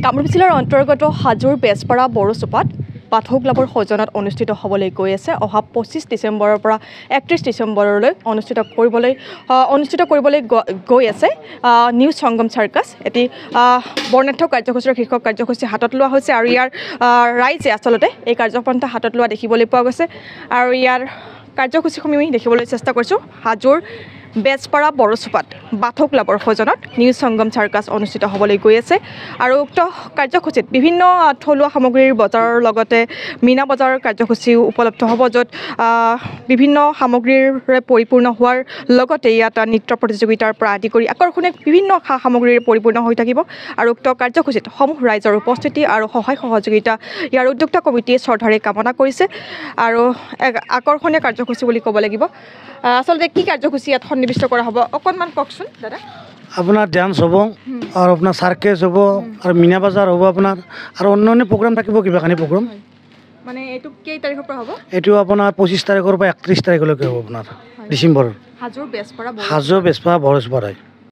কামৰূপ জিলাৰ অন্তৰ্গত হাজোৰ বেজপাৰা বড়োচোপাত পাঠক ক্লাবৰ সৌজন্যত অনুষ্ঠিত হ'বলৈ গৈ আছে। অহা 25 ডিচেম্বৰৰ পৰা 31 ডিচেম্বৰলৈ অনুষ্ঠিত কৰিবলৈ গৈ আছে নিউ সংগম চাৰ্কাছ। এটি বৰ্ণাঢ্য কাৰ্যসূচীৰ শীৰ্ষক কাৰ্যসূচী হাতত লোৱা হৈছে আৰু ইয়াৰ ৰাইজে আচলতে এই কাৰ্যপন্থা হাতত লোৱা দেখিবলৈ পোৱা গৈছে। আৰু ইয়াৰ কাৰ্যসূচীসমূহ আমি দেখিবলৈ চেষ্টা কৰিছোঁ। হাজোৰ বেজপাৰা বড়োচোপাত পাঠক ক্লাবৰ সৌজন্যত নিউ সংগম চাৰ্কাছ অনুষ্ঠিত হ'বলৈ গৈ আছে। আৰু উক্ত কাৰ্যসূচীত বিভিন্ন থলুৱা সামগ্ৰীৰ বজাৰৰ লগতে মীনা বজাৰৰ কাৰ্যসূচীও উপলব্ধ হ'ব, য'ত বিভিন্ন সামগ্ৰীৰে পৰিপূৰ্ণ হোৱাৰ লগতে ইয়াত নৃত্য প্ৰতিযোগিতাৰ পৰা আদি কৰি আকৰ্ষণীয় বিভিন্ন সা সামগ্ৰীৰে পৰিপূৰ্ণ হৈ থাকিব। আৰু উক্ত কাৰ্যসূচীত সমূহ ৰাইজৰ উপস্থিতি আৰু সহায় সহযোগিতা ইয়াৰ উদ্যোক্তা কমিটিয়ে শ্ৰদ্ধাৰে কামনা কৰিছে। আৰু এক আকৰ্ষণীয় কাৰ্যসূচী বুলি ক'ব লাগিব। আচলতে কি কাৰ্যসূচী ইয়াত সন্নিৱিষ্ট কৰা হ'ব অকণমান কওকচোন দাদা। আপোনাৰ ডান্স হ'ব আৰু আপোনাৰ চাৰ্কেছ হ'ব আৰু মীনা বজাৰ হ'ব আপোনাৰ আৰু অন্য প্ৰগ্ৰাম থাকিব, কিবাখানি প্ৰগ্ৰাম। মানে এইটো কেই তাৰিখৰ পৰা হ'ব? এইটো আপোনাৰ 25 তাৰিখৰ পৰা 31 তাৰিখলৈকে হ'ব আপোনাৰ ডিচেম্বৰৰ। হাজোৰ বেজপাৰা বড়োচোপাত হয়।